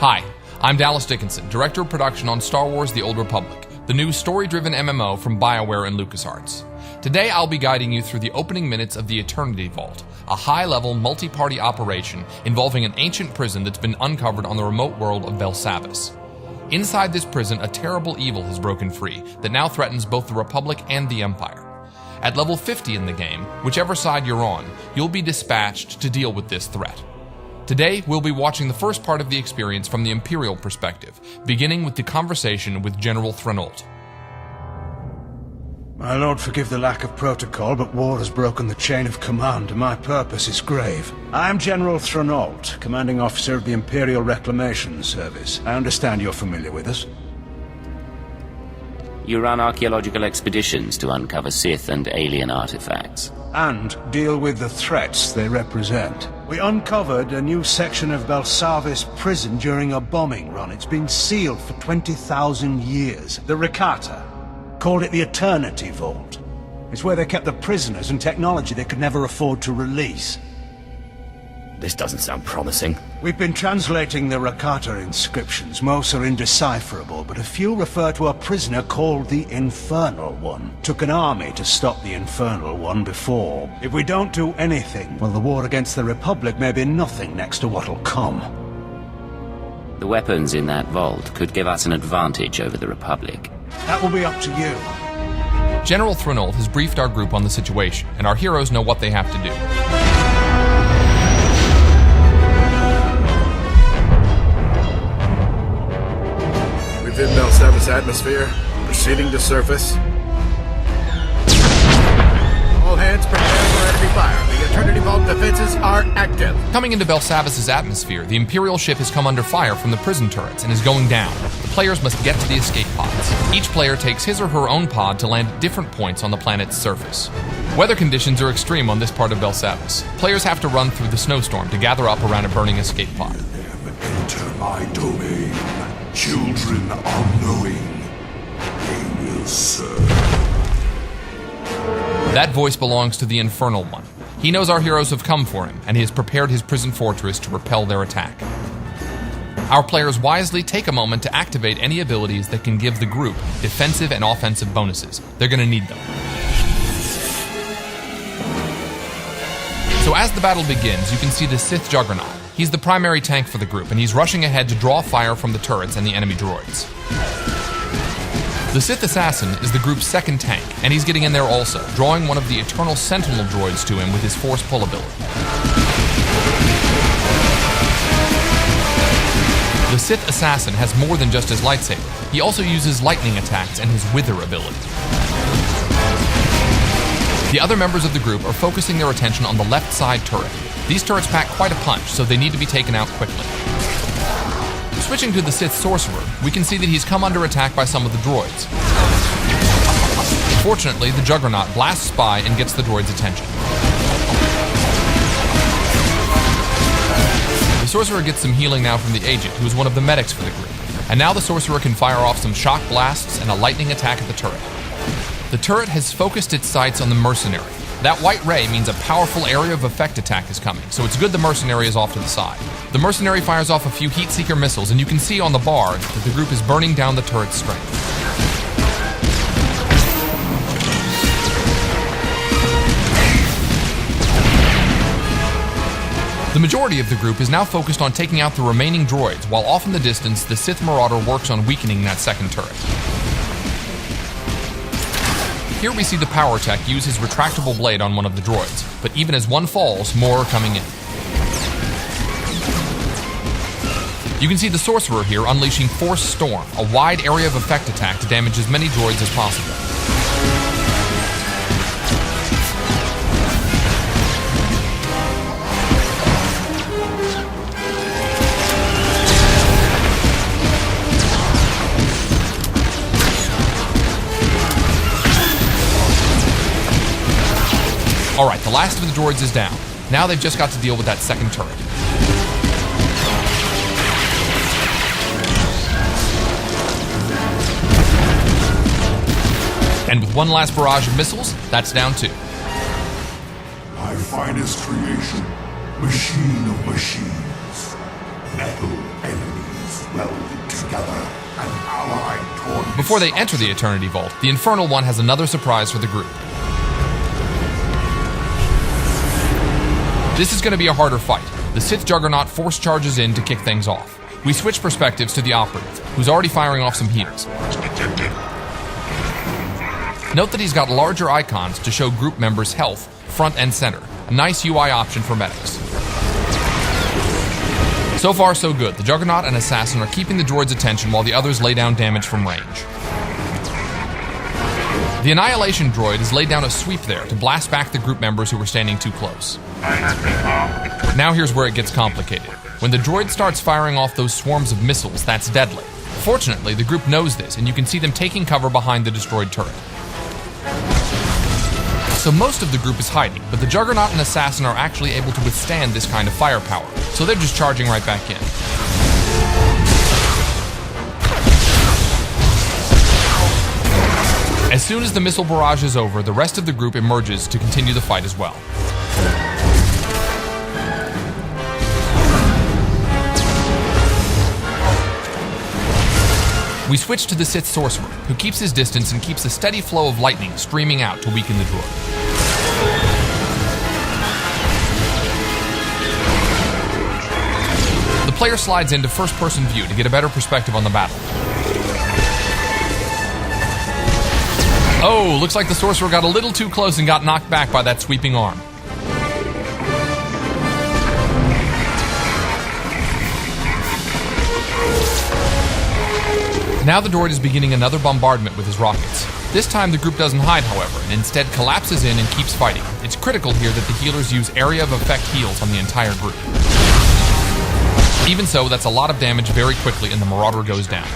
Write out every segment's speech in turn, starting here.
Hi, I'm Dallas Dickinson, Director of Production on Star Wars The Old Republic, the new story-driven MMO from BioWare and LucasArts. Today I'll be guiding you through the opening minutes of the Eternity Vault, a high-level, multi-party operation involving an ancient prison that's been uncovered on the remote world of Belsavis. Inside this prison, a terrible evil has broken free that now threatens both the Republic and the Empire. At level 50 in the game, whichever side you're on, you'll be dispatched to deal with this threat. Today, we'll be watching the first part of the experience from the Imperial perspective, beginning with the conversation with General Threnault. My lord, forgive the lack of protocol, but war has broken the chain of command, and my purpose is grave. I am General Threnault, commanding officer of the Imperial Reclamation Service. I understand you're familiar with us. You run archaeological expeditions to uncover Sith and alien artifacts. And deal with the threats they represent. We uncovered a new section of Belsavis prison during a bombing run. It's been sealed for 20,000 years. The Rakata called it the Eternity Vault. It's where they kept the prisoners and technology they could never afford to release. This doesn't sound promising. We've been translating the Rakata inscriptions. Most are indecipherable, but a few refer to a prisoner called the Infernal One. Took an army to stop the Infernal One before. If we don't do anything, well, the war against the Republic may be nothing next to what'll come. The weapons in that vault could give us an advantage over the Republic. That will be up to you. General Threnault has briefed our group on the situation, and our heroes know what they have to do. Within Belsavis atmosphere, proceeding to surface. All hands prepare for enemy fire. The Eternity Vault defenses are active. Coming into Belsavis' atmosphere, the Imperial ship has come under fire from the prison turrets and is going down. The players must get to the escape pods. Each player takes his or her own pod to land at different points on the planet's surface. Weather conditions are extreme on this part of Belsavis. Players have to run through the snowstorm to gather up around a burning escape pod. Enter my domain. Children are knowing. They will serve. That voice belongs to the Infernal One. He knows our heroes have come for him, and he has prepared his prison fortress to repel their attack. Our players wisely take a moment to activate any abilities that can give the group defensive and offensive bonuses. They're going to need them. So as the battle begins, you can see the Sith Juggernaut. He's the primary tank for the group, and he's rushing ahead to draw fire from the turrets and the enemy droids. The Sith Assassin is the group's second tank, and he's getting in there also, drawing one of the Eternal Sentinel droids to him with his Force Pull ability. The Sith Assassin has more than just his lightsaber. He also uses lightning attacks and his Wither ability. The other members of the group are focusing their attention on the left side turret. These turrets pack quite a punch, so they need to be taken out quickly. Switching to the Sith Sorcerer, we can see that he's come under attack by some of the droids. Fortunately, the Juggernaut blasts by and gets the droid's attention. The Sorcerer gets some healing now from the Agent, who is one of the medics for the group. And now the Sorcerer can fire off some shock blasts and a lightning attack at the turret. The turret has focused its sights on the Mercenary. That white ray means a powerful area of effect attack is coming, so it's good the Mercenary is off to the side. The Mercenary fires off a few Heatseeker missiles, and you can see on the bar that the group is burning down the turret's strength. The majority of the group is now focused on taking out the remaining droids, while off in the distance, the Sith Marauder works on weakening that second turret. Here we see the Power Tech use his retractable blade on one of the droids, but even as one falls, more are coming in. You can see the Sorcerer here unleashing Force Storm, a wide area of effect attack to damage as many droids as possible. Alright, the last of the droids is down. Now they've just got to deal with that second turret. And with one last barrage of missiles, that's down too. My finest creation, machine of machines. metal enemies welded together, an allied toward... Before they enter the Eternity Vault, the Infernal One has another surprise for the group. This is going to be a harder fight. The Sith Juggernaut force charges in to kick things off. We switch perspectives to the Operative, who's already firing off some heals. Note that he's got larger icons to show group members' health, front and center. A nice UI option for medics. So far, so good. The Juggernaut and Assassin are keeping the droid's attention while the others lay down damage from range. The Annihilation droid has laid down a sweep there to blast back the group members who were standing too close. Now here's where it gets complicated. When the droid starts firing off those swarms of missiles, that's deadly. Fortunately, the group knows this, and you can see them taking cover behind the destroyed turret. So most of the group is hiding, but the Juggernaut and Assassin are actually able to withstand this kind of firepower, so they're just charging right back in. As soon as the missile barrage is over, the rest of the group emerges to continue the fight as well. We switch to the Sith Sorcerer, who keeps his distance and keeps a steady flow of lightning streaming out to weaken the droid. The player slides into first-person view to get a better perspective on the battle. Oh, looks like the Sorcerer got a little too close and got knocked back by that sweeping arm. Now the droid is beginning another bombardment with his rockets. This time the group doesn't hide, however, and instead collapses in and keeps fighting. It's critical here that the healers use area of effect heals on the entire group. Even so, that's a lot of damage very quickly and the Marauder goes down.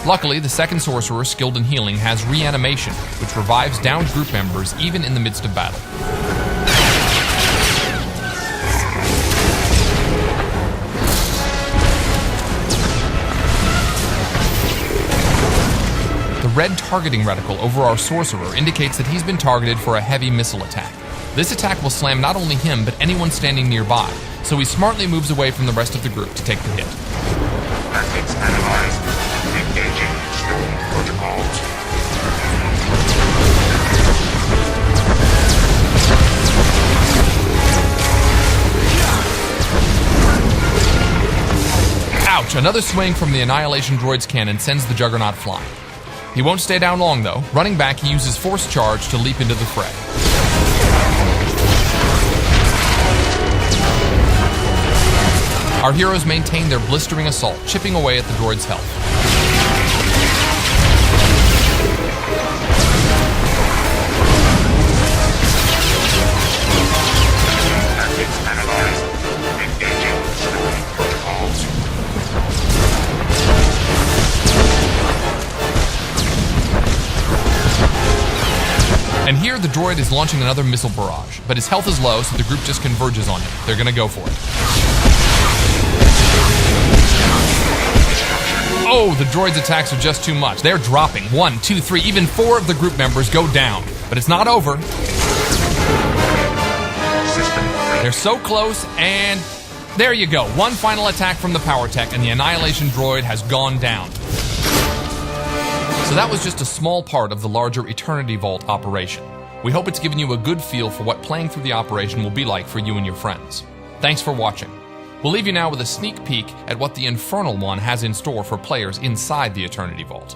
Luckily, the second Sorcerer, skilled in healing, has reanimation, which revives downed group members even in the midst of battle. The red targeting reticle over our Sorcerer indicates that he's been targeted for a heavy missile attack. This attack will slam not only him, but anyone standing nearby, so he smartly moves away from the rest of the group to take the hit. Methods analyzed. Engaging storm protocols. Ouch! Another swing from the Annihilation droid's cannon sends the Juggernaut flying. He won't stay down long, though. Running back, he uses Force Charge to leap into the fray. Our heroes maintain their blistering assault, chipping away at the droid's health. Methods analyzed. Engaging storm protocols. And here the droid is launching another missile barrage, but his health is low, so the group just converges on him. They're gonna go for it. Oh, the droid's attacks are just too much. They're dropping. 1, 2, 3, even 4 of the group members go down. But it's not over. They're so close, and there you go. One final attack from the power tech, and the Annihilation droid has gone down. So that was just a small part of the larger Eternity Vault operation. We hope it's given you a good feel for what playing through the operation will be like for you and your friends. Thanks for watching. We'll leave you now with a sneak peek at what the Infernal One has in store for players inside the Eternity Vault.